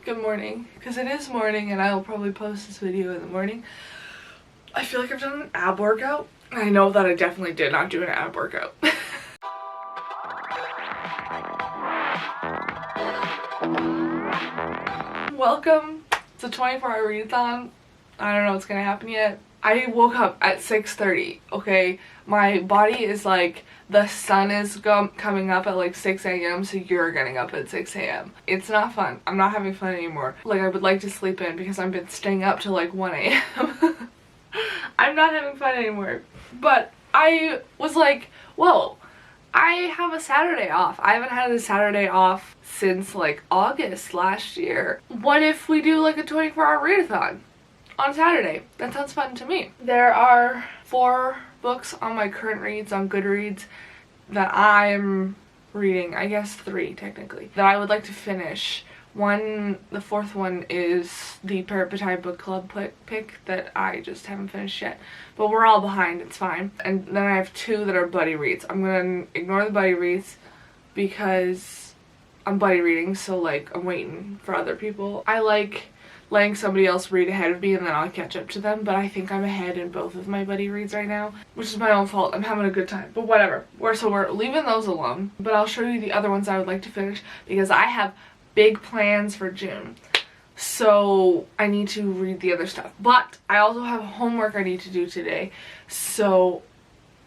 Good morning, because it is morning and I'll probably post this video in the morning. I feel like I've done an ab workout. I know that I definitely did not do an ab workout. Welcome to 24-hour readathon. I don't know what's gonna happen yet. I woke up at 6:30, okay? My body is like, the sun is coming up at like 6 a.m. so you're getting up at 6 a.m. It's not fun. I'm not having fun anymore. Like, I would like to sleep in because I've been staying up till like 1 a.m. I'm not having fun anymore. But I was like, whoa, I have a Saturday off. I haven't had a Saturday off since like August last year. What if we do like a 24-hour readathon on Saturday? That sounds fun to me. There are 4 books on my current reads on Goodreads that I'm reading. I guess 3 technically, that I would like to finish. The 4th one is the Parrot Book Club pick that I just haven't finished yet. But we're all behind, it's fine. And then I have 2 that are buddy reads. I'm gonna ignore the buddy reads because I'm buddy reading, so like I'm waiting for other people. I like letting somebody else read ahead of me and then I'll catch up to them, but I think I'm ahead in both of my buddy reads right now, which is my own fault. I'm having a good time, but whatever. So we're leaving those alone, but I'll show you the other ones I would like to finish because I have big plans for June. So I need to read the other stuff, but I also have homework I need to do today, so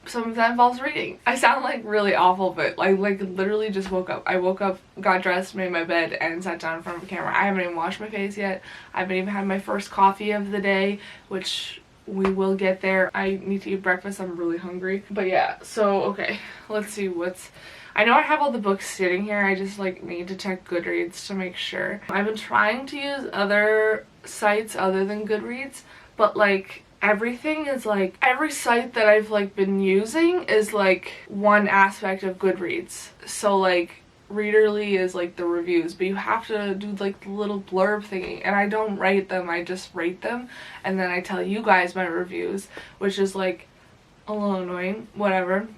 some of that involves reading. I sound like really awful, but I like literally just woke up. I woke up, got dressed, made my bed, and sat down in front of the camera. I haven't even washed my face yet. I haven't even had my first coffee of the day, which we will get there. I need to eat breakfast. I'm really hungry. But yeah, so okay, let's see what's... I know I have all the books sitting here. I just like need to check Goodreads to make sure. I've been trying to use other sites other than Goodreads, but like everything is like, every site that I've like been using is like one aspect of Goodreads. So like Readerly is like the reviews, but you have to do like the little blurb thingy, and I don't write them, I just rate them and then I tell you guys my reviews, which is like a little annoying, whatever.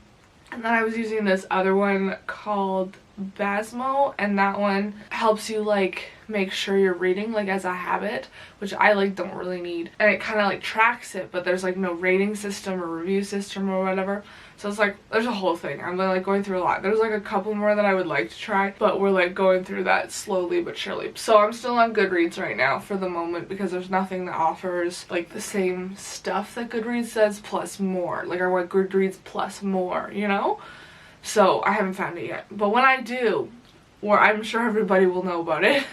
And then I was using this other one called Basmo, and that one helps you like make sure you're reading like as a habit, which I like don't really need, and it kind of like tracks it, but there's like no rating system or review system or whatever, so it's like there's a whole thing. I'm like going through a lot. There's like a couple more that I would like to try, but we're like going through that slowly but surely. So I'm still on Goodreads right now for the moment because there's nothing that offers like the same stuff that Goodreads does plus more. Like I want Goodreads plus more, you know? So I haven't found it yet, but when I do, or I'm sure everybody will know about it,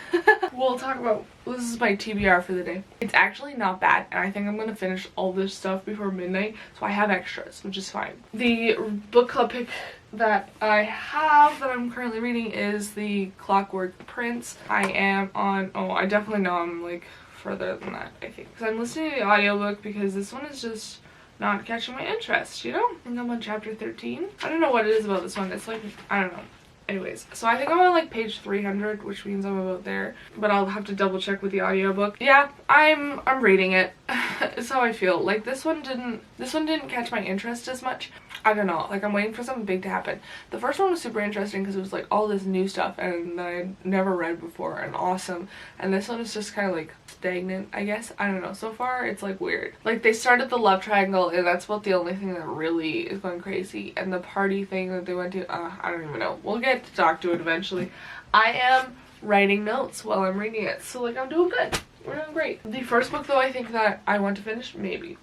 we'll talk about, this is my TBR for the day. It's actually not bad, and I think I'm gonna finish all this stuff before midnight, so I have extras, which is fine. The book club pick that I have that I'm currently reading is the Clockwork Prince. I am on, oh, I definitely know I'm like further than that, I think, because I'm listening to the audiobook because this one is just not catching my interest, you know? I think I'm on chapter 13. I don't know what it is about this one. It's like, I don't know. Anyways, so I think I'm on like page 300, which means I'm about there, but I'll have to double check with the audiobook. Yeah, I'm reading it. It's how I feel. Like this one didn't catch my interest as much. I don't know, like I'm waiting for something big to happen. The first one was super interesting because it was like all this new stuff and that I'd never read before and awesome, and this one is just kind of like stagnant, I guess. I don't know, so far it's like weird. Like they started the love triangle and that's about the only thing that really is going crazy, and the party thing that they went to, I don't even know. We'll get to talk to it eventually. I am writing notes while I'm reading it, so like I'm doing good. We're doing great. The first book though I think that I want to finish, maybe.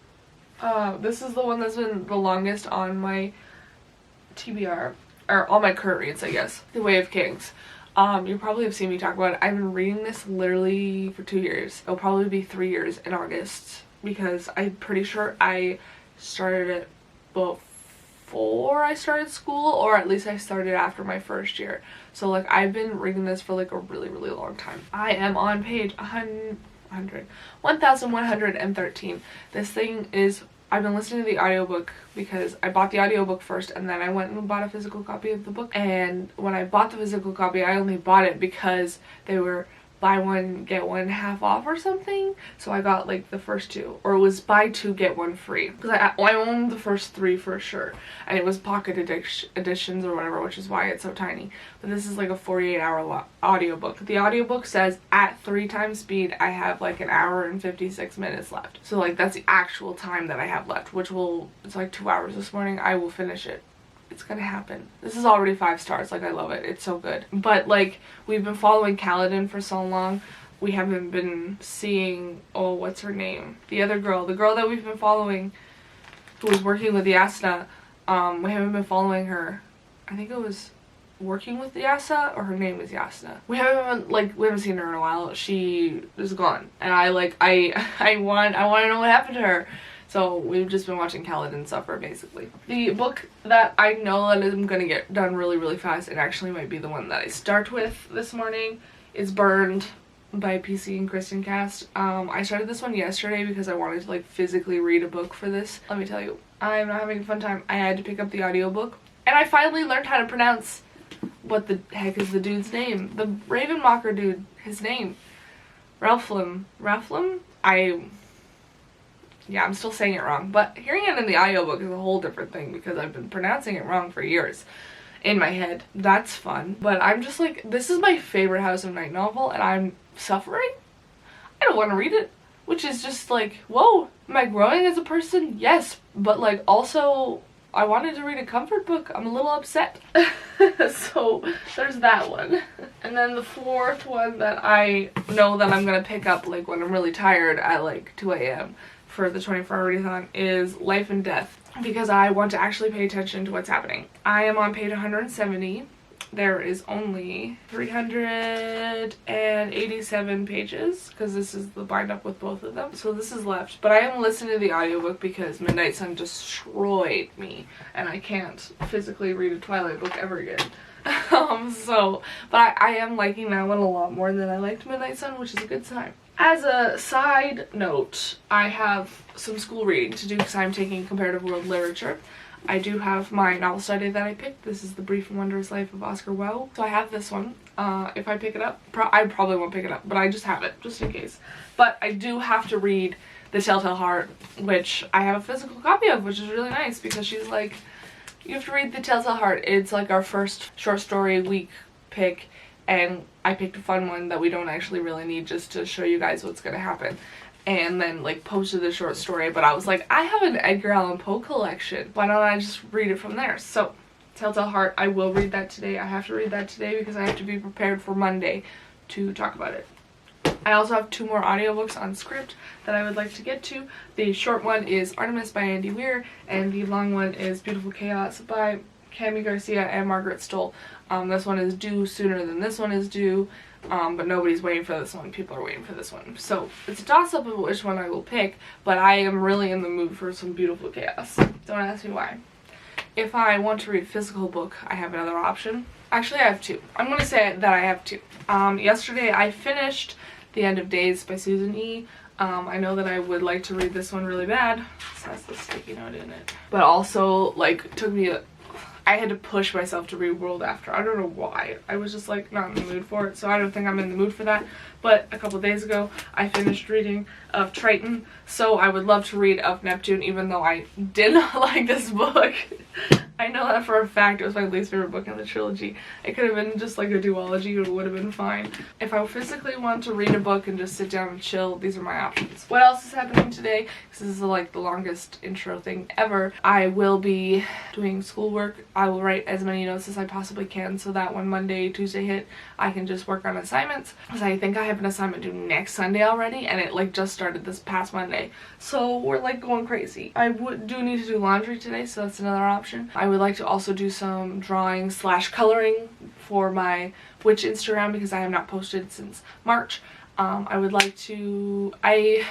This is the one that's been the longest on my TBR, or all my current reads, I guess. The Way of Kings. You probably have seen me talk about it. I've been reading this literally for 2 years. It'll probably be 3 years in August because I'm pretty sure I started it before I started school, or at least I started after my first year. So like I've been reading this for like a really long time. I am on page 1113. This thing is, I've been listening to the audiobook because I bought the audiobook first and then I went and bought a physical copy of the book. And when I bought the physical copy, I only bought it because they were buy one get one half off or something, so I got like the first two, or it was buy two get one free, because I owned the first three for sure, and it was pocket editions or whatever, which is why it's so tiny. But this is like a 48-hour audiobook. The audiobook says at 3 times speed I have like an hour and 56 minutes left, so like that's the actual time that I have left, which it's like 2 hours this morning. I will finish it. It's gonna happen. This is already 5 stars. Like, I love it. It's so good. But like, we've been following Kaladin for so long. We haven't been seeing, oh, what's her name? The other girl. The girl that we've been following, who was working with Yasna. We haven't been following her. I think it was working with Yasna, or her name is Yasna. We haven't seen her in a while. She is gone. And I want to know what happened to her. So we've just been watching Kaladin suffer, basically. The book that I know that I'm gonna get done really, really fast, and actually might be the one that I start with this morning, is Burned by PC and Kristen Cast. I started this one yesterday because I wanted to like physically read a book for this. Let me tell you, I'm not having a fun time. I had to pick up the audiobook, and I finally learned how to pronounce what the heck is the dude's name. The Ravenmocker dude, his name. Ralphlam. Yeah, I'm still saying it wrong, but hearing it in the audiobook is a whole different thing because I've been pronouncing it wrong for years in my head. That's fun. But I'm just like, this is my favorite House of Night novel, and I'm suffering? I don't want to read it. Which is just like, whoa, am I growing as a person? Yes, but like also, I wanted to read a comfort book. I'm a little upset. So there's that one. And then the fourth one that I know that I'm going to pick up like when I'm really tired at like 2 a.m. for the 24-hour readathon is Life and Death, because I want to actually pay attention to what's happening. I am on page 170. There is only 387 pages because this is the bind up with both of them, so this is left. But I am listening to the audiobook because Midnight Sun destroyed me and I can't physically read a Twilight book ever again. But I am liking that one a lot more than I liked Midnight Sun, which is a good sign. As a side note, I have some school reading to do because I'm taking comparative world literature. I do have my novel study that I picked. This is The Brief and Wondrous Life of Oscar Wilde. So I have this one. If I pick it up, I probably won't pick it up, but I just have it, just in case. But I do have to read The Telltale Heart, which I have a physical copy of, which is really nice because she's like, you have to read The Telltale Heart. It's like our first short story week pick, and I picked a fun one that we don't actually really need just to show you guys what's gonna happen. And then like posted the short story, but I was like, I have an Edgar Allan Poe collection. Why don't I just read it from there? So, Telltale Heart, I will read that today. I have to read that today because I have to be prepared for Monday to talk about it. I also have 2 more audiobooks on script that I would like to get to. The short one is Artemis by Andy Weir, and the long one is Beautiful Chaos by Cami Garcia and Margaret Stoll. This one is due sooner than this one is due. But nobody's waiting for this one. People are waiting for this one. So it's a toss-up of which one I will pick, but I am really in the mood for some Beautiful Chaos. Don't ask me why. If I want to read a physical book, I have another option. Actually, I have 2. I'm going to say that I have 2. Yesterday I finished The End of Days by Susan E. I know that I would like to read this one really bad. This has the sticky note in it. But also, like, took me I had to push myself to read World After. I don't know why. I was just like not in the mood for it, so I don't think I'm in the mood for that. But a couple days ago, I finished reading Of Triton, so I would love to read Of Neptune, even though I did not like this book. I know that for a fact. It was my least favorite book in the trilogy. It could have been just like a duology, it would have been fine. If I physically want to read a book and just sit down and chill, these are my options. What else is happening today? This is like the longest intro thing ever. I will be doing schoolwork. I will write as many notes as I possibly can so that when Monday, Tuesday hit, I can just work on assignments. Because I think I have an assignment due next Sunday already, and it like just started this past Monday. So we're like going crazy. I do need to do laundry today, so that's another option. I would like to also do some drawing / coloring for my Witch Instagram because I have not posted since March. I would like to, I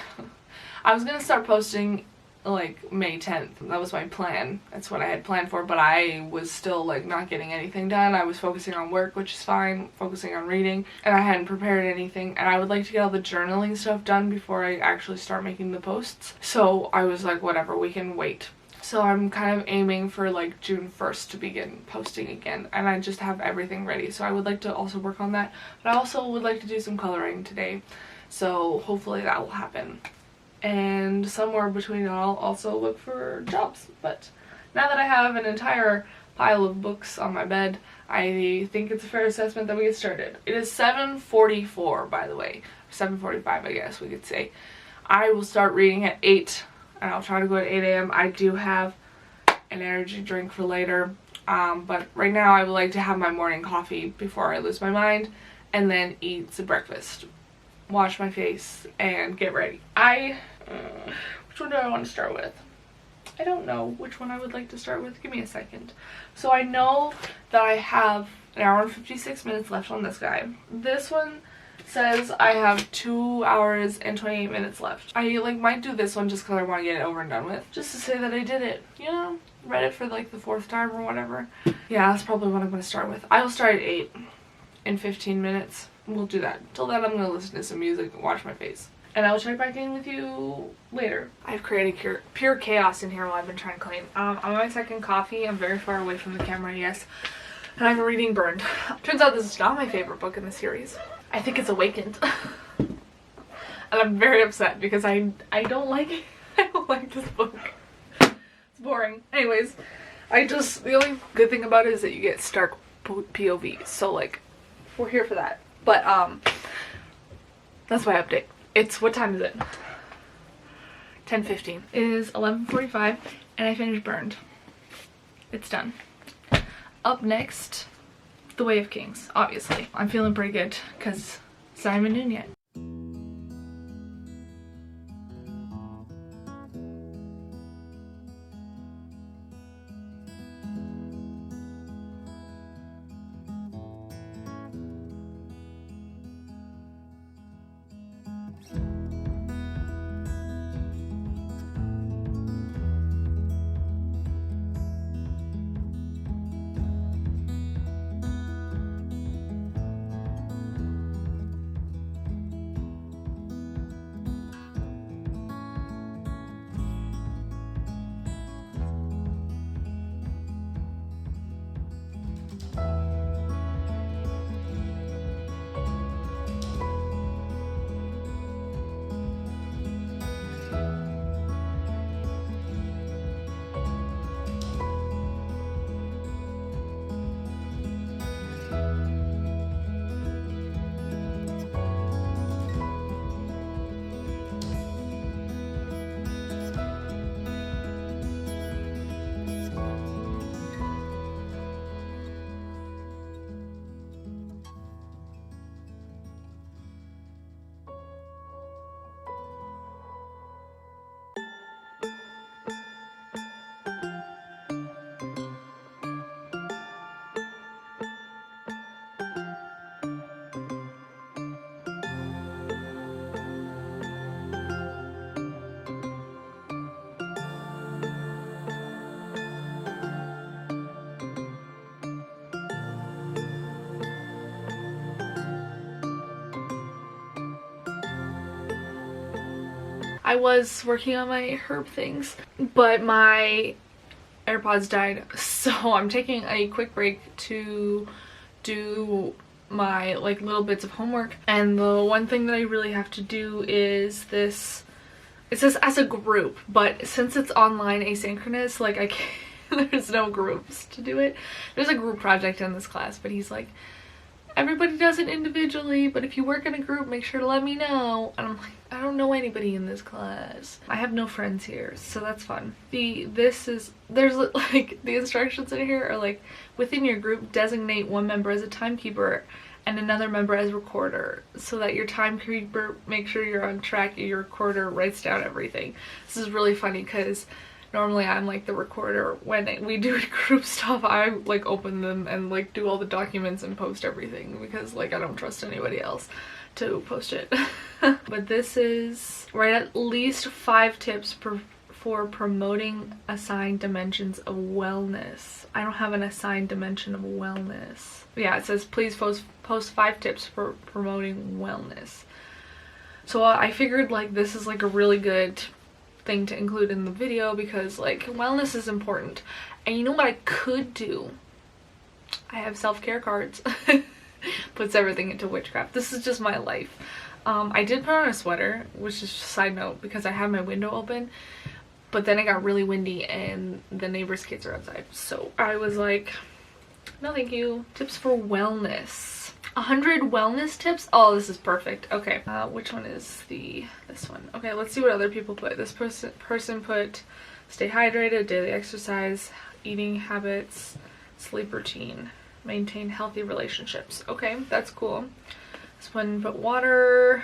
was gonna start posting like May 10th. That was my plan. That's what I had planned for, but I was still like not getting anything done. I was focusing on work, which is fine, focusing on reading, and I hadn't prepared anything, and I would like to get all the journaling stuff done before I actually start making the posts. So I was like, whatever, we can wait So I'm kind of aiming for like June 1st to begin posting again, and I just have everything ready. So I would like to also work on that, but I also would like to do some coloring today, so hopefully that will happen. And somewhere between it, I'll also look for jobs. But now that I have an entire pile of books on my bed, I think it's a fair assessment that we get started. It is 7:44, by the way. 7:45, I guess we could say. I will start reading at 8, and I'll try to go at 8 a.m. I do have an energy drink for later, but right now I would like to have my morning coffee before I lose my mind, and then eat some breakfast, wash my face, and get ready. Which one do I want to start with? I don't know which one I would like to start with. Give me a second. So I know that I have an hour and 56 minutes left on this guy. This one says I have 2 hours and 28 minutes left. I like might do this one just because I want to get it over and done with. Just to say that I did it. You know, read it for like the 4th time or whatever. Yeah, that's probably what I'm going to start with. I will start at 8 in 15 minutes. We'll do that. Till then I'm going to listen to some music and wash my face. And I will check back in with you later. I've created pure chaos in here while I've been trying to clean. I'm on my 2nd coffee. I'm very far away from the camera, yes. And I'm reading Burned. Turns out this is not my favorite book in the series. I think it's Awakened. And I'm very upset because I don't like it. I don't like this book. It's boring. Anyways, the only good thing about it is that you get stark POV. So like, we're here for that. But that's my update. What time is it? 10:15. It is 11:45 and I finished Burned. It's done. Up next, The Way of Kings, obviously. I'm feeling pretty good because it's not even noon yet. I was working on my herb things, but my AirPods died, so I'm taking a quick break to do my like little bits of homework. And the one thing that I really have to do is this. It says as a group, but since it's online asynchronous, like I can't, there's no groups to do it. There's a group project in this class, but he's like, everybody does it individually, but if you work in a group, make sure to let me know. And I'm like, I don't know anybody in this class. I have no friends here, so that's fun. There's like, the instructions in here are like, within your group, designate one member as a timekeeper and another member as recorder, so that your timekeeper makes sure you're on track and your recorder writes down everything. This is really funny because normally I'm like the recorder. When we do group stuff, I like open them and like do all the documents and post everything because like I don't trust anybody else to post it. But this is write at least 5 tips for promoting assigned dimensions of wellness. I don't have an assigned dimension of wellness. Yeah, it says please post 5 tips for promoting wellness. So I figured like this is like a really good thing to include in the video because like wellness is important. And you know what I could do? I have self-care cards. Puts everything into witchcraft. This is just my life. I did put on a sweater, which is just a side note because I have my window open, but then it got really windy and the neighbor's kids are outside. So I was like, no thank you. Tips for wellness. 100 wellness tips? Oh, this is perfect. Okay, which one is this one? Okay, let's see what other people put. This person put stay hydrated, daily exercise, eating habits, sleep routine, maintain healthy relationships. Okay, that's cool. This one put water,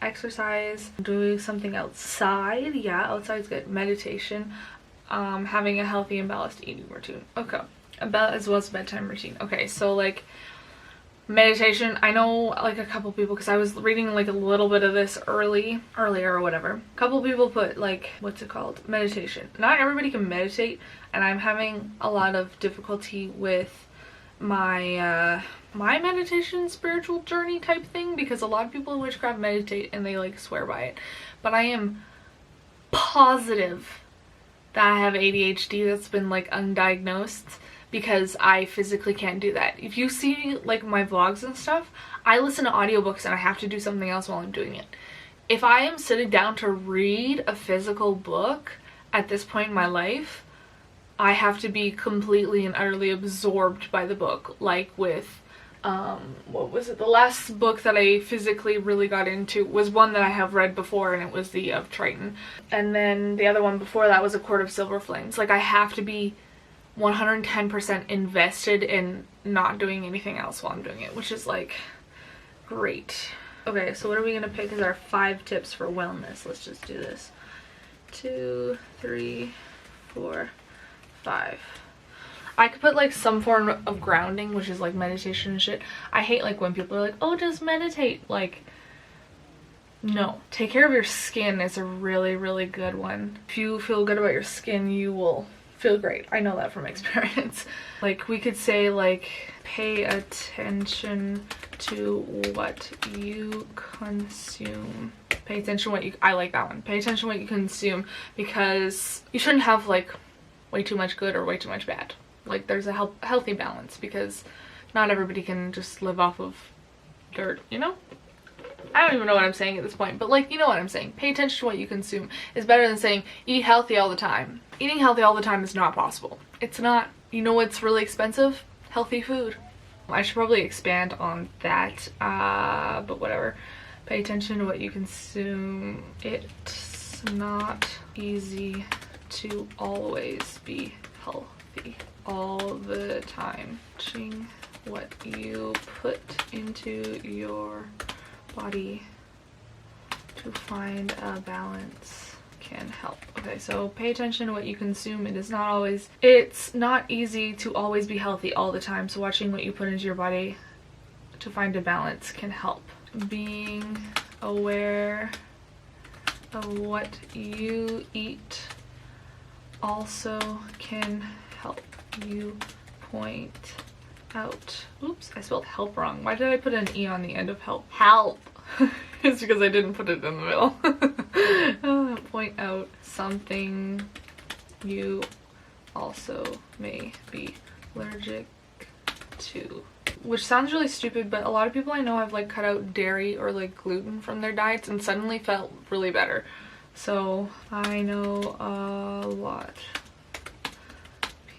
exercise, doing something outside. Yeah, outside's good. Meditation, having a healthy and balanced eating routine. Okay, as well as bedtime routine. Okay, so like meditation, I know like a couple people, because I was reading like a little bit of this earlier or whatever. A couple people put like, what's it called? Meditation. Not everybody can meditate, and I'm having a lot of difficulty with my my meditation spiritual journey type thing, because a lot of people in witchcraft meditate and they like swear by it, but I am positive that I have ADHD that's been like undiagnosed, because I physically can't do that. If you see like my vlogs and stuff, I listen to audiobooks and I have to do something else while I'm doing it. If I am sitting down to read a physical book at this point in my life, I have to be completely and utterly absorbed by the book. Like with what was it, the last book that I physically really got into was one that I have read before, and it was the of Triton, and then the other one before that was A Court of Silver Flames. Like I have to be 110% invested in not doing anything else while I'm doing it, which is like great. Okay, so what are we gonna pick as our 5 tips for wellness? Let's just do this. 2, 3, 4, 5. I could put like some form of grounding, which is like meditation and shit. I hate like when people are like, oh, just meditate. Like, no. Take care of your skin is a really, really good one. If you feel good about your skin, you will feel great. I know that from experience. Like we could say like, pay attention to what you consume. Pay attention to what you, I like that one. Pay attention to what you consume, because you shouldn't have like way too much good or way too much bad. Like there's a healthy balance, because not everybody can just live off of dirt, you know? I don't even know what I'm saying at this point, but like, you know what I'm saying. Pay attention to what you consume is better than saying eat healthy all the time. Eating healthy all the time is not possible. It's not. You know what's really expensive? Healthy food. I should probably expand on that, but whatever. Pay attention to what you consume. It's not easy to always be healthy all the time. Watching what you put into your body to find a balance can help. Okay, so pay attention to what you consume. It's not easy to always be healthy all the time, so watching what you put into your body to find a balance can help. Being aware of what you eat also can help you point out. Oops, I spelled help wrong. Why did I put an E on the end of help? Help! It's because I didn't put it in the middle. Point out something you also may be allergic to. Which sounds really stupid, but a lot of people I know have like cut out dairy or like gluten from their diets and suddenly felt really better. So I know a lot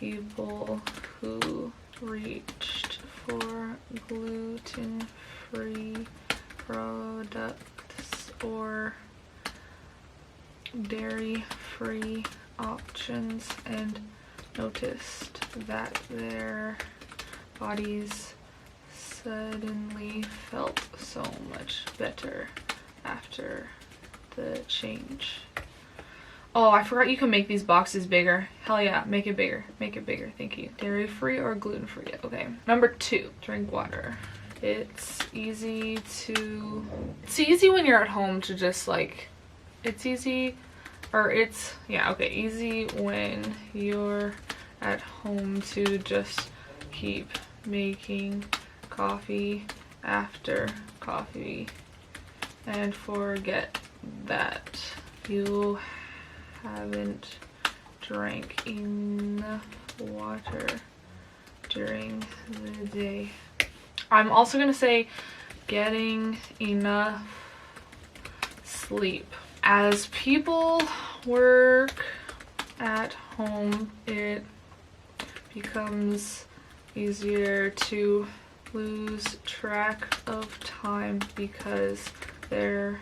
people who reached for gluten-free products or dairy-free options and noticed that their bodies suddenly felt so much better after the change. Oh, I forgot you can make these boxes bigger. Hell yeah, make it bigger. Make it bigger, thank you. Dairy-free or gluten-free? Okay. Number 2, drink water. It's easy when you're at home to just like, easy when you're at home to just keep making coffee after coffee and forget that you haven't drank enough water during the day. I'm also gonna say getting enough sleep. As people work at home, it becomes easier to lose track of time because there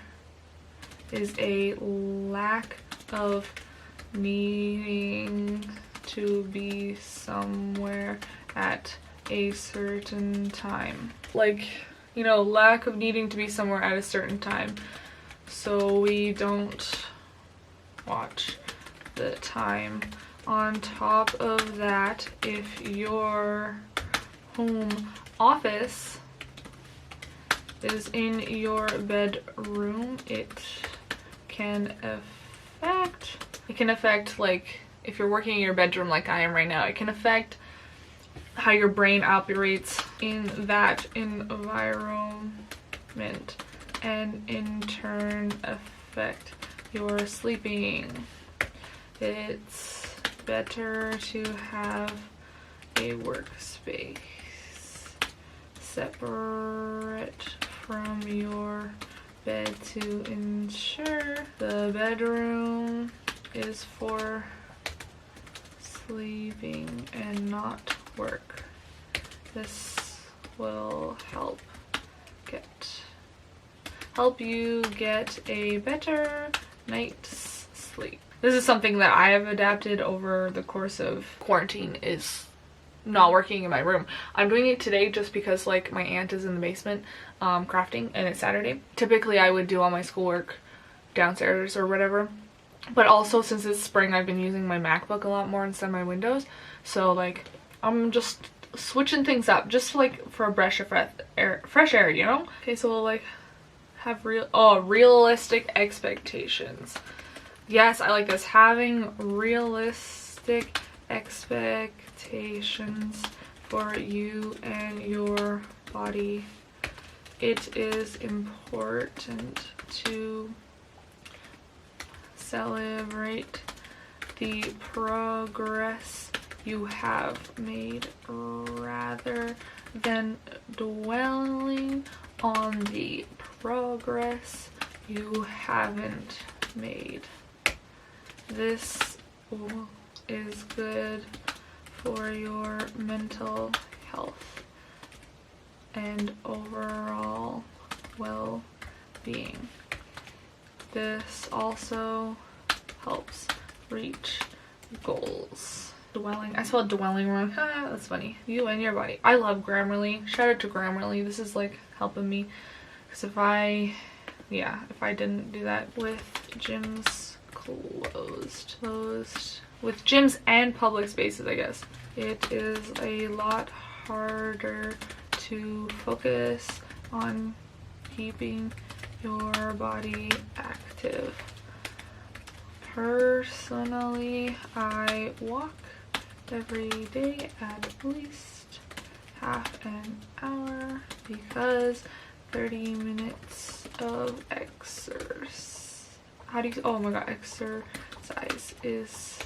is a lack of needing to be somewhere at a certain time. Like, you know, lack of needing to be somewhere at a certain time. So we don't watch the time. On top of that, if your home office is in your bedroom, it can affect like if you're working in your bedroom like I am right now, it can affect how your brain operates in that environment and in turn affect your sleeping. It's better to have a workspace separate from your bed to ensure the bedroom is for sleeping and not work. This will help you get a better night's sleep. This is something that I have adapted over the course of quarantine, is not working in my room. I'm doing it today just because like my aunt is in the basement crafting and it's Saturday. Typically I would do all my schoolwork downstairs or whatever, but also since it's spring I've been using my MacBook a lot more instead of my Windows, so like I'm just switching things up just like for a breath of fresh air, you know? Okay, so we'll like have realistic expectations. Yes, I like this. Having realistic expectations for you and your body. It is important to celebrate the progress you have made rather than dwelling on the progress you haven't made. This is good for your mental health and overall well-being. This also helps reach goals. Dwelling, I spelled dwelling wrong. That's funny. You and your body. I love Grammarly. Shout out to Grammarly. This is like helping me, because if I didn't do that with gyms closed with gyms and public spaces, I guess it is a lot harder to focus on keeping your body active. Personally, I walk every day at least half an hour because 30 minutes of exercise is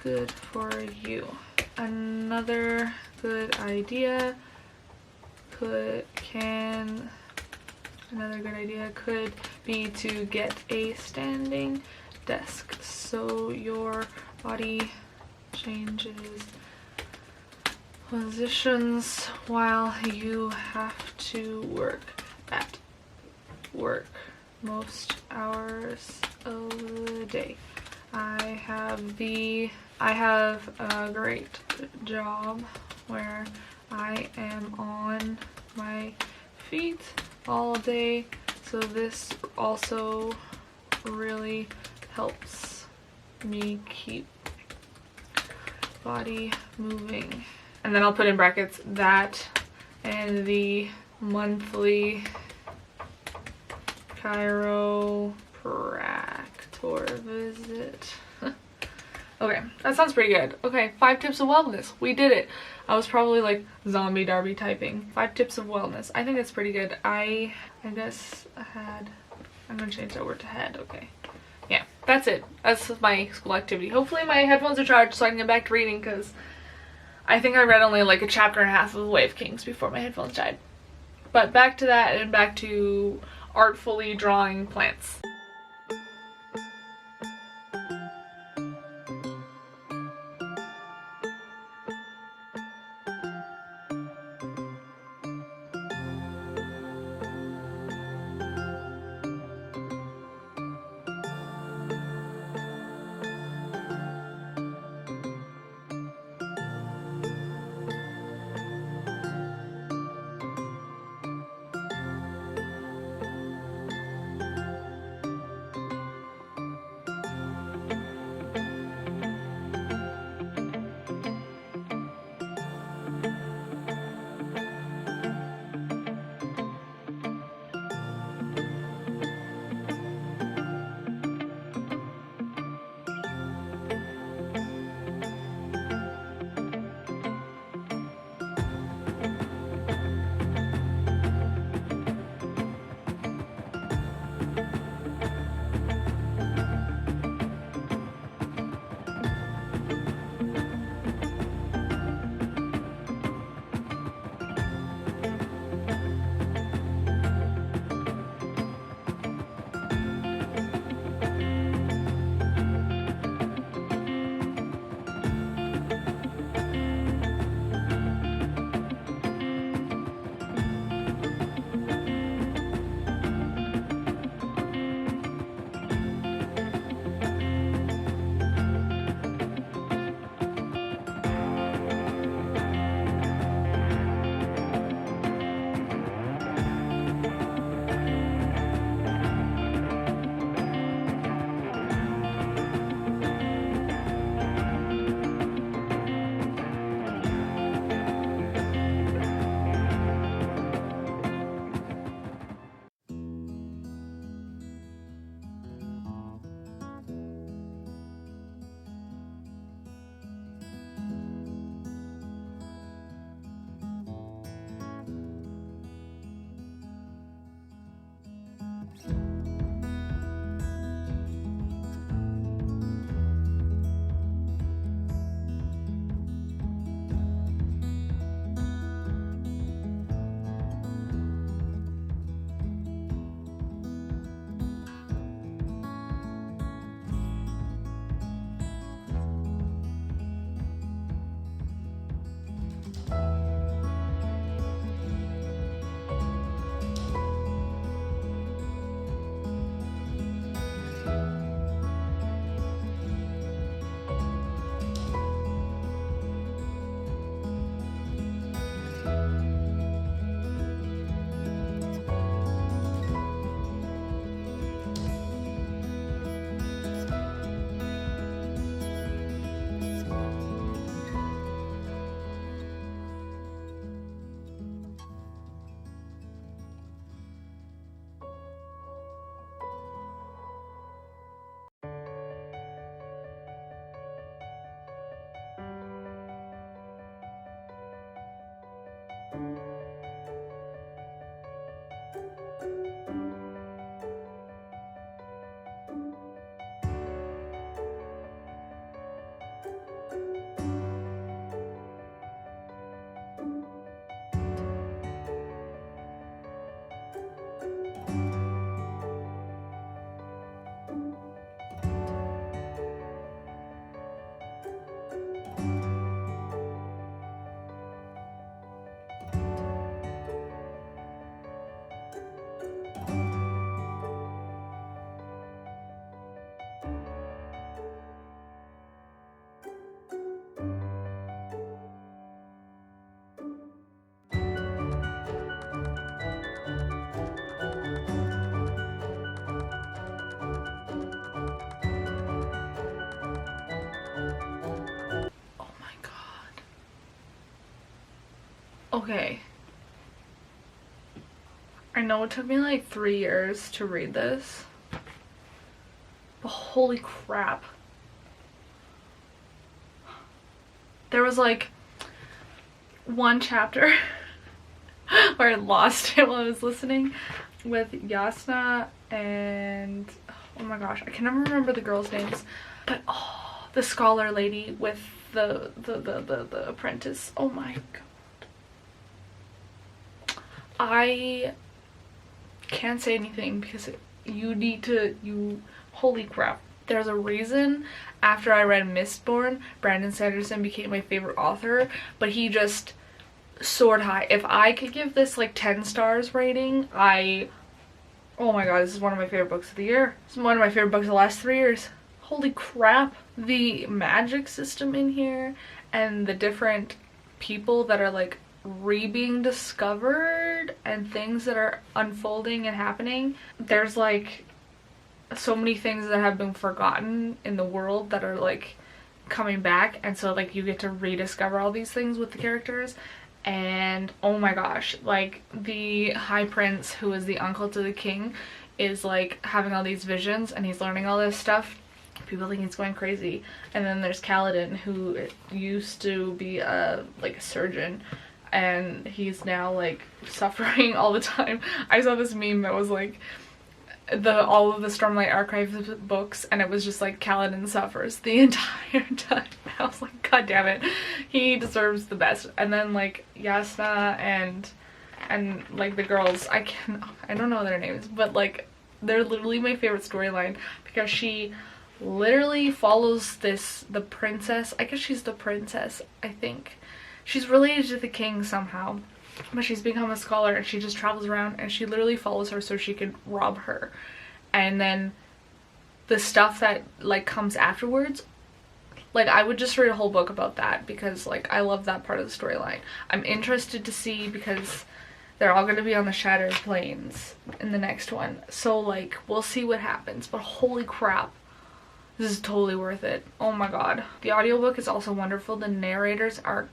good for you. Another good idea could be to get a standing desk so your body changes positions while you have to work at work most hours of the day. I have a great job where I am on my feet all day, so this also really helps me keep body moving. And then I'll put in brackets that and the monthly chiropractor visit. Okay, that sounds pretty good. Okay, 5 tips of wellness. We did it. I was probably like zombie Darby typing. 5 tips of wellness. I think that's pretty good. I guess I'm gonna change that word to head. Okay. Yeah. that's it. That's my school activity. Hopefully my headphones are charged so I can get back to reading, because I think I read only like a chapter and a half of Way of Kings before my headphones died. But back to that, and back to artfully drawing plants. Okay. I know it took me like 3 years to read this, but holy crap. There was like one chapter where I lost it while I was listening with Yasna and, oh my gosh, I can never remember the girls' names, but oh, the scholar lady with the apprentice. Oh my god. I can't say anything because you need to, holy crap. There's a reason after I read Mistborn, Brandon Sanderson became my favorite author, but he just soared high. If I could give this like 10 stars rating, oh my god, this is one of my favorite books of the year. This is one of my favorite books of the last 3 years. Holy crap. The magic system in here and the different people that are like being discovered and things that are unfolding and happening. There's like so many things that have been forgotten in the world that are like coming back, and so like you get to rediscover all these things with the characters. And oh my gosh, like the High Prince, who is the uncle to the king, is like having all these visions and he's learning all this stuff. People think he's going crazy. And then there's Kaladin, who used to be like a surgeon, and he's now like suffering all the time. I saw this meme that was like all of the Stormlight Archive books, and it was just like Kaladin suffers the entire time. I was like, god damn it, he deserves the best. And then like Yasna and like the girls, I don't know their names, but like they're literally my favorite storyline because she literally follows the princess. I guess she's the princess, I think. She's related to the king somehow, but she's become a scholar and she just travels around and she literally follows her so she can rob her. And then the stuff that like comes afterwards, like I would just read a whole book about that because like I love that part of the storyline. I'm interested to see because they're all going to be on the Shattered Plains in the next one, so like we'll see what happens. But holy crap, this is totally worth it. Oh my god. The audiobook is also wonderful. The narrators are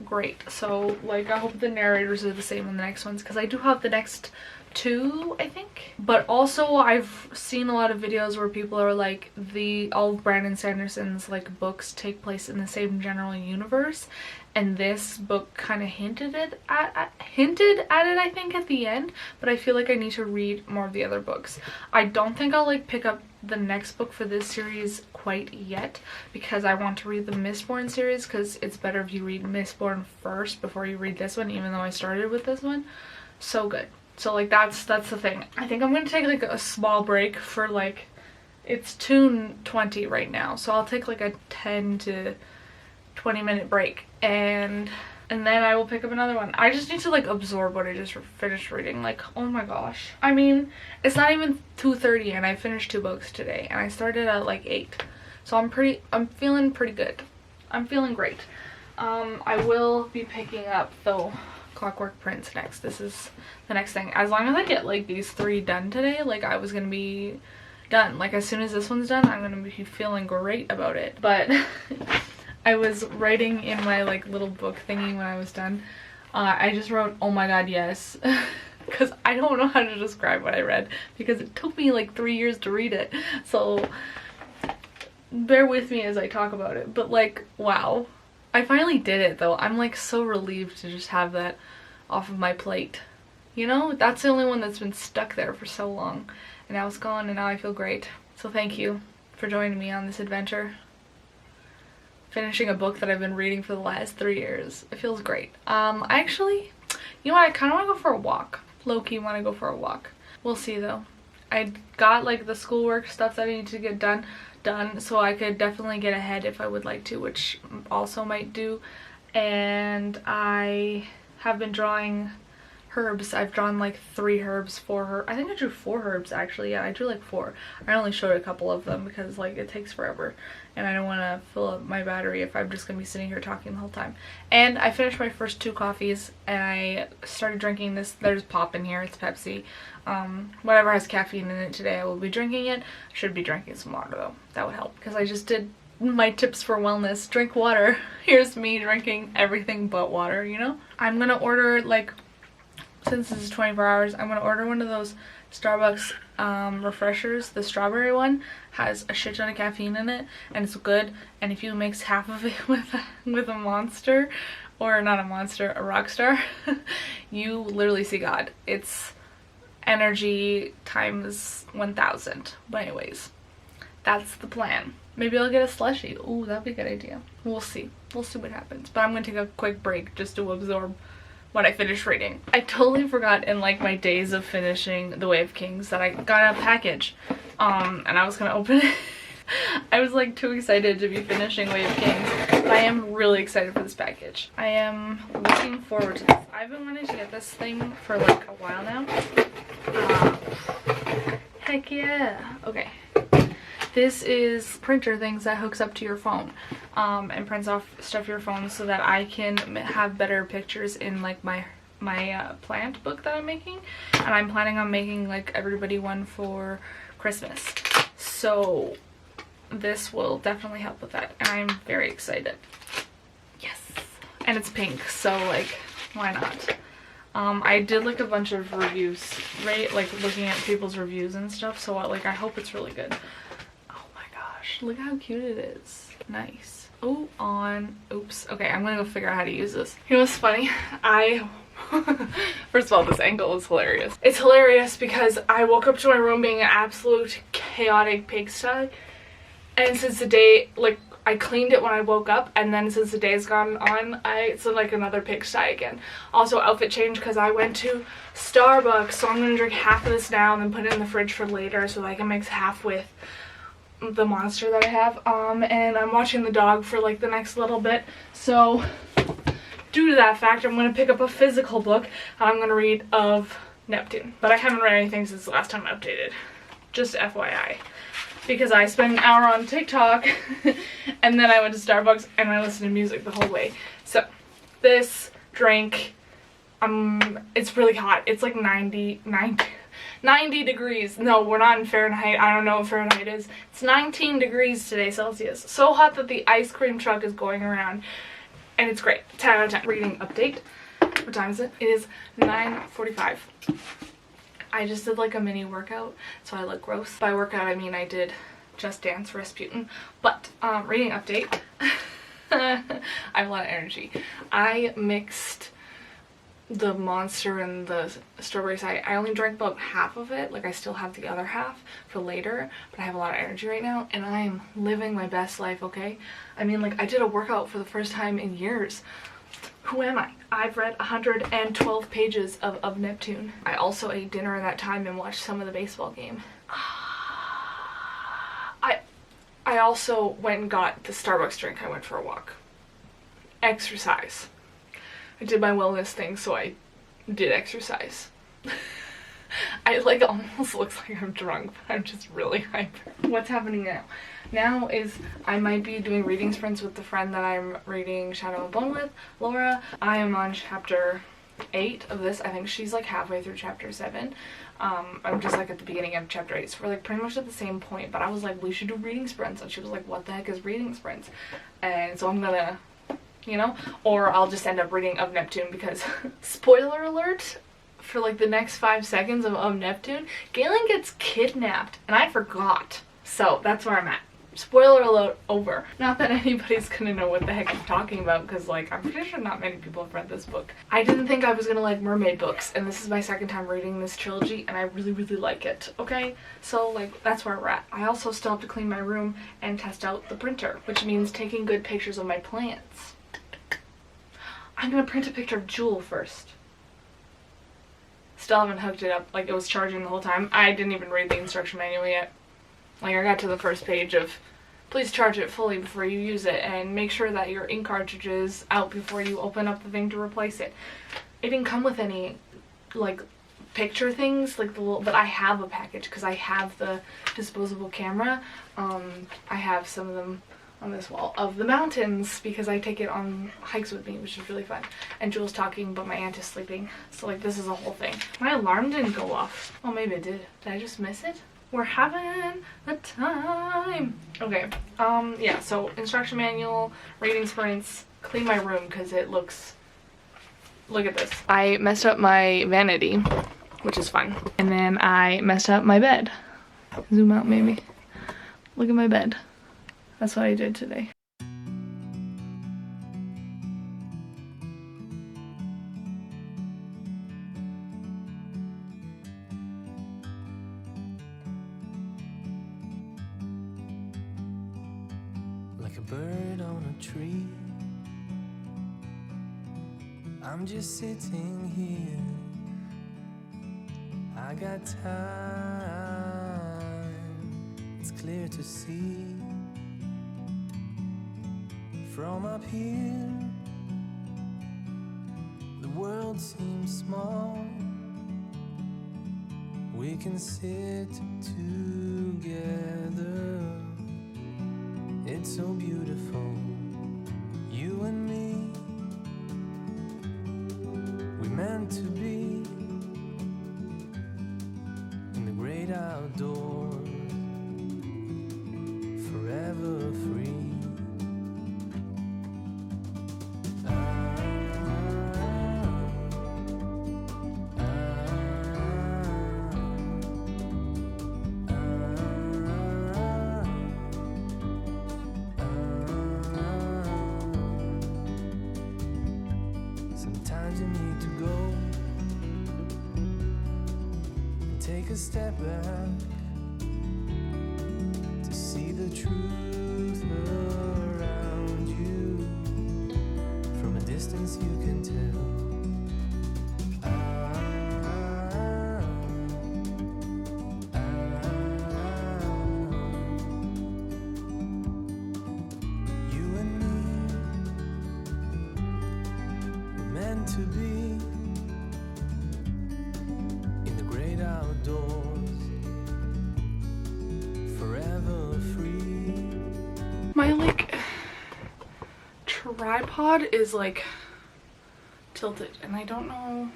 great, so like I hope the narrators are the same in the next ones because I do have the next 2, I think. But also I've seen a lot of videos where people are like all of Brandon Sanderson's like books take place in the same general universe, and this book kind of hinted at it, I think, at the end. But I feel like I need to read more of the other books. I don't think I'll like pick up the next book for this series quite yet because I want to read the Mistborn series, because it's better if you read Mistborn first before you read this one, even though I started with this one. So good. So like that's the thing. I think I'm gonna take like a small break for like, it's 2:20 right now, so I'll take like a 10 to 20 minute break and then I will pick up another one. I just need to like absorb what I just finished reading. Like, oh my gosh. I mean, it's not even 2:30 and I finished 2 books today and I started at like 8. So I'm feeling pretty good. I'm feeling great. I will be picking up though Clockwork Prince next. This is the next thing. As long as I get like these 3 done today, like I was gonna be done. Like as soon as this one's done, I'm gonna be feeling great about it. But I was writing in my like little book thingy when I was done. I just wrote, oh my god, yes. Because I don't know how to describe what I read because it took me like 3 years to read it. So bear with me as I talk about it. But like, wow. I finally did it though. I'm like so relieved to just have that off of my plate. You know, that's the only one that's been stuck there for so long. And now it's gone and now I feel great. So thank you for joining me on this adventure. Finishing a book that I've been reading for the last 3 years. It feels great. Actually, you know what? I kind of want to go for a walk. Low-key want to go for a walk. We'll see though. I got like the schoolwork stuff that I need to get done, so I could definitely get ahead if I would like to, which also might do. And I have been drawing herbs. I've drawn like 3 herbs, 4 herbs. I think I drew 4 herbs actually. Yeah, I drew like 4. I only showed a couple of them because like it takes forever and I don't want to fill up my battery if I'm just gonna be sitting here talking the whole time. And I finished my first 2 coffees and I started drinking this. There's pop in here. It's Pepsi. Whatever has caffeine in it today, I will be drinking it. I should be drinking some water though. That would help because I just did my tips for wellness. Drink water. Here's me drinking everything but water, you know? I'm gonna order, like, since this is 24 hours, I'm gonna order one of those Starbucks refreshers. The strawberry one has a shit ton of caffeine in it and it's good, and if you mix half of it with a Monster, or not a Monster, a Rockstar, you literally see God. It's energy times 1000. But anyways, That's the plan. Maybe I'll get a slushie. Ooh, that'd be a good idea. We'll see. We'll see what happens. But I'm gonna take a quick break just to absorb what I finished reading. I totally forgot in like my days of finishing The Way of Kings that I got a package. And I was gonna open it. I was like too excited to be finishing Way of Kings. But I am really excited for this package. I am looking forward to this. I've been wanting to get this thing for like a while now. Heck yeah. Okay. This is printer things that hooks up to your phone and prints off stuff your phone so that I can have better pictures in like my plant book that I'm making. And I'm planning on making like everybody one for Christmas. So this will definitely help with that. And I'm very excited. Yes. And it's pink, so like why not? I did like a bunch of reviews, right? Like looking at people's reviews and stuff. So like I hope it's really good. Look how cute it is. Nice. Oh, oops. Okay, I'm gonna go figure out how to use this. You know what's funny? First of all, this angle is hilarious. It's hilarious because I woke up to my room being an absolute chaotic pigsty. And since the day, like, I cleaned it when I woke up, and then since the day's gone on, it's like another pigsty again. Also, outfit change because I went to Starbucks, so I'm gonna drink half of this now and then put it in the fridge for later so that I can mix half with the monster that I have. And I'm watching the dog for like the next little bit, so due to that fact I'm going to pick up a physical book and I'm going to read of Neptune. But I haven't read anything since the last time I updated, just FYI, because I spent an hour on TikTok and then I went to Starbucks and I listened to music the whole way. So this drink, it's really hot. It's like 90 degrees. No, we're not in Fahrenheit. I don't know what Fahrenheit is. It's 19 degrees today Celsius. So hot that the ice cream truck is going around. And it's great. 10 out of 10. Reading update. What time is it? It is 9:45. I just did like a mini workout, so I look gross. By workout I mean I did Just Dance Rasputin. But reading update. I have a lot of energy. I mixed the monster and the strawberry side. I only drank about half of it. Like I still have the other half for later, but I have a lot of energy right now and I am living my best life, okay? I mean, like I did a workout for the first time in years. Who am I? I've read 112 pages of Neptune. I also ate dinner in that time and watched some of the baseball game. I also went and got the Starbucks drink. I went for a walk. Exercise. I did my wellness thing, so I did exercise. I like almost looks like I'm drunk, but I'm just really hyper. What's happening now? Now is I might be doing reading sprints with the friend that I'm reading Shadow and Bone with, Laura. I am on chapter 8 of this. I think she's like halfway through chapter 7. I'm just like at the beginning of chapter 8, so we're like pretty much at the same point, but I was like, we should do reading sprints, and she was like, what the heck is reading sprints? And so I'm gonna, you know, or I'll just end up reading of Neptune because spoiler alert for like the next 5 seconds of Neptune, Galen gets kidnapped and I forgot, so that's where I'm at. Spoiler alert over. Not that anybody's gonna know what the heck I'm talking about because like I'm pretty sure not many people have read this book. I didn't think I was gonna like mermaid books, and this is my second time reading this trilogy and I really like it, okay? So like that's where we're at. I also still have to clean my room and test out the printer, which means taking good pictures of my plants. I'm gonna print a picture of Jewel first. Still haven't hooked it up. Like it was charging the whole time. I didn't even read the instruction manual yet. Like I got to the first page of please charge it fully before you use it and make sure that your ink cartridge is out before you open up the thing to replace it. It didn't come with any like picture things like the little, but I have a package because I have the disposable camera. I have some of them on this wall of the mountains because I take it on hikes with me, which is really fun. And Jules talking, but my aunt is sleeping. So like this is a whole thing. My alarm didn't go off. Oh, maybe it did. Did I just miss it? We're having a time. Okay. Yeah, so instruction manual, reading sprints, clean my room because it looks, look at this. I messed up my vanity, which is fun. And then I messed up my bed. Zoom out maybe. Look at my bed. That's what I did today. like a bird on a tree. I'm just sitting here, I got time, it's clear to see. From up here, the world seems small. We can sit together, it's so beautiful, you and me. We meant to be in the great outdoors, forever free. Sometimes you need to go and take a step back to see the truth around you. From a distance you can tell. You and me, we're meant to be in the great outdoors, forever free. My tripod is tilted and I don't know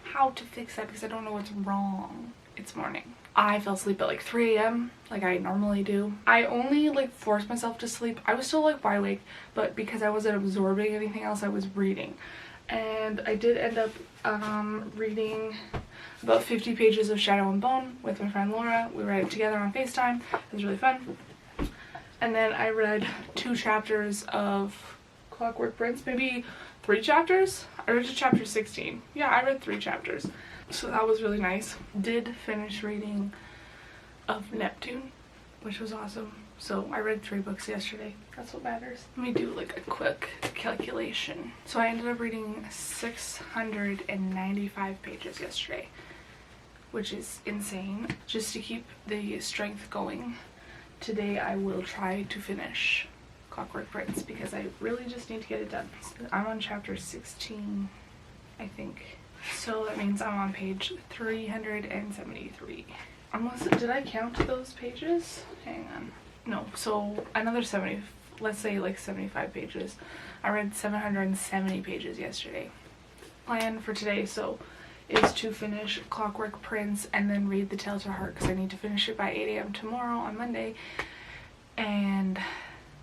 how to fix that because I don't know what's wrong. It's morning. I fell asleep at 3 a.m. like I normally do. I only forced myself to sleep. I was still wide awake, but because I wasn't absorbing anything else, I was reading. And I did end up reading about 50 pages of Shadow and Bone with my friend Laura. We read it together on FaceTime. It was really fun. And then I read 2 chapters of Clockwork Prince, maybe 3 chapters. I read to chapter 16. Yeah, I read 3 chapters. So that was really nice. Did finish reading of Neptune, which was awesome. So I read 3 books yesterday. That's what matters. Let me do a quick calculation. So I ended up reading 695 pages yesterday, which is insane. Just to keep the strength going, today I will try to finish Clockwork Prince because I really just need to get it done. So I'm on chapter 16, I think. So that means I'm on page 373. Almost, did I count those pages? Hang on. No, so another 70, let's say 75 pages. I read 770 pages yesterday. Plan for today, so, is to finish Clockwork Prince and then read The Telltale Heart because I need to finish it by 8 a.m. tomorrow on Monday. And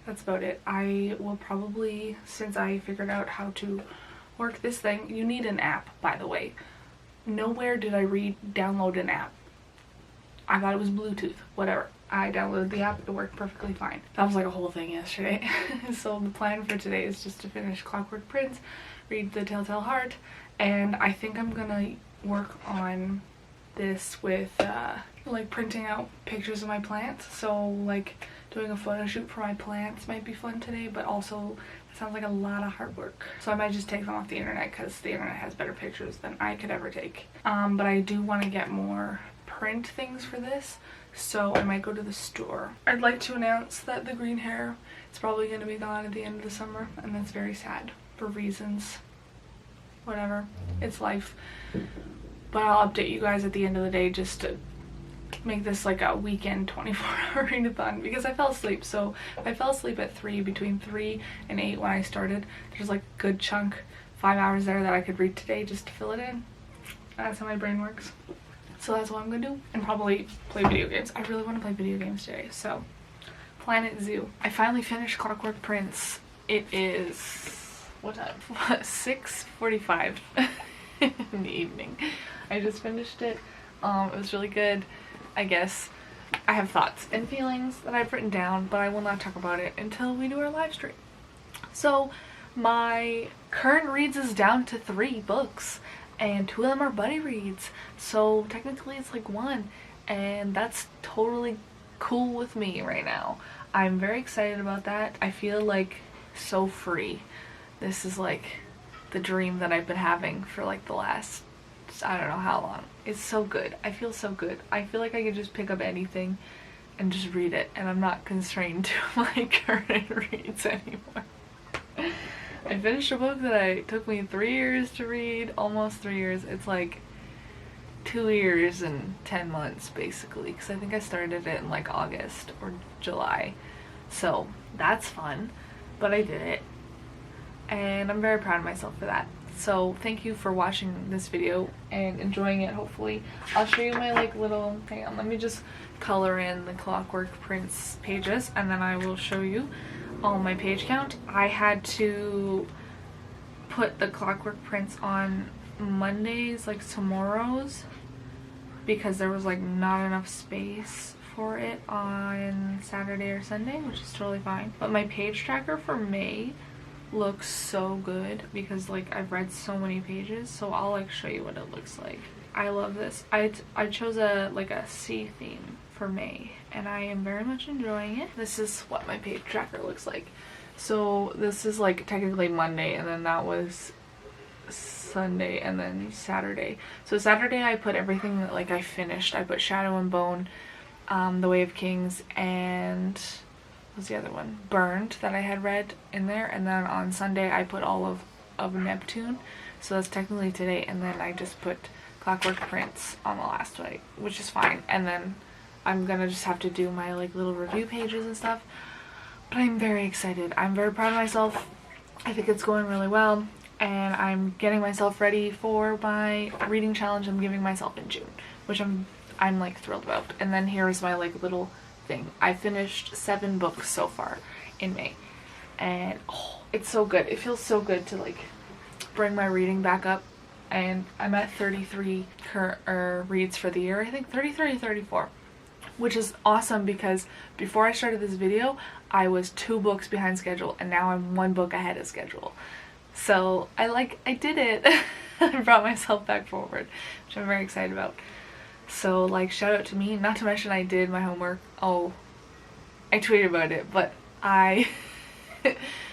that's about it. I will probably, since I figured out how to work this thing, you need an app, by the way. Nowhere did I download an app. I thought it was Bluetooth, whatever. I downloaded the app, it worked perfectly fine. That was a whole thing yesterday. So the plan for today is just to finish Clockwork Prince, read The Telltale Heart, and I think I'm gonna work on this with printing out pictures of my plants. So doing a photo shoot for my plants might be fun today, but also it sounds like a lot of hard work. So I might just take them off the internet because the internet has better pictures than I could ever take. But I do want to get more print things for this, so I might go to the store. I'd like to announce that the green hair is probably going to be gone at the end of the summer, and that's very sad for reasons. Whatever, it's life. But I'll update you guys at the end of the day just to make this a weekend 24-hour readathon because I fell asleep. So if I fell asleep at 3, between 3 and 8 when I started, there's a good chunk, 5 hours there that I could read today just to fill it in. That's how my brain works. So that's what I'm gonna do, and probably play video games. I really want to play video games today, so Planet Zoo. I finally finished Clockwork Prince. It is, what time? 6:45 in the evening. I just finished it. It was really good. I guess I have thoughts and feelings that I've written down, but I will not talk about it until we do our live stream. So my current reads is down to 3 books, and 2 of them are buddy reads, so technically it's 1, and that's totally cool with me right now. I'm very excited about that. I feel like so free. This is like the dream that I've been having for like the last, I don't know how long. It's so good. I feel so good. I feel like I could just pick up anything and just read it, and I'm not constrained to my current reads anymore. I finished a book that took me 3 years to read, almost 3 years. It's like 2 years and 10 months basically, because I think I started it in like August or July. So that's fun, but I did it, and I'm very proud of myself for that. So thank you for watching this video and enjoying it, hopefully. I'll show you my like little, hang on, let me just color in the Clockwork Prince pages, and then I will show you all my page count. I had to put the Clockwork Prince on Mondays, like tomorrow's, because there was like not enough space for it on Saturday or Sunday, which is totally fine. But my page tracker for May looks so good because like I've read so many pages, so I'll like show you what it looks like. I love this. I chose a like a sea theme for May, and I am very much enjoying it. This is what my page tracker looks like. So this is like technically Monday, and then that was Sunday, and then Saturday. So Saturday I put everything that like I finished. I put Shadow and Bone, The Way of Kings, and what was the other one? Burned, that I had read in there. And then on Sunday I put all of Neptune, so that's technically today. And then I just put Clockwork Prince on the last day, which is fine. And then I'm gonna just have to do my like little review pages and stuff. But I'm very excited. I'm very proud of myself. I think it's going really well, and I'm getting myself ready for my reading challenge I'm giving myself in June, which I'm like thrilled about. And then here's my like little thing. I finished 7 books so far in May, and oh, it's so good. It feels so good to like bring my reading back up, and I'm at 33 reads for the year. I think 33 or 34, which is awesome because before I started this video I was 2 books behind schedule, and now I'm 1 book ahead of schedule. So I did it. I brought myself back forward, which I'm very excited about. So like shout out to me. Not to mention I did my homework. Oh, I tweeted about it, but I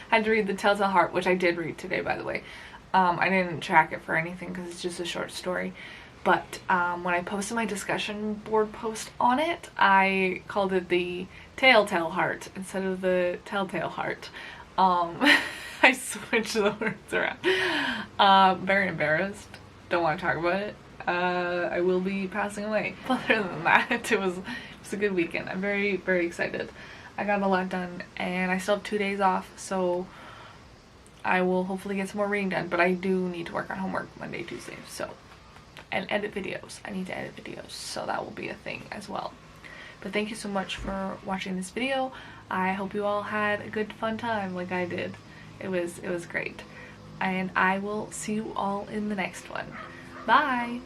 had to read The Telltale Heart, which I did read today, by the way. I didn't track it for anything because it's just a short story. But when I posted my discussion board post on it, I called it the Telltale Heart instead of the Telltale Heart. I switched the words around. Very embarrassed. Don't want to talk about it. I will be passing away. Other than that, it was a good weekend. I'm very, very excited. I got a lot done, and I still have 2 days off, so I will hopefully get some more reading done. But I do need to work on homework Monday, Tuesday, so, and edit videos. I need to edit videos, so that will be a thing as well. But thank you so much for watching this video. I hope you all had a good fun time like I did. It was great. And I will see you all in the next one. Bye!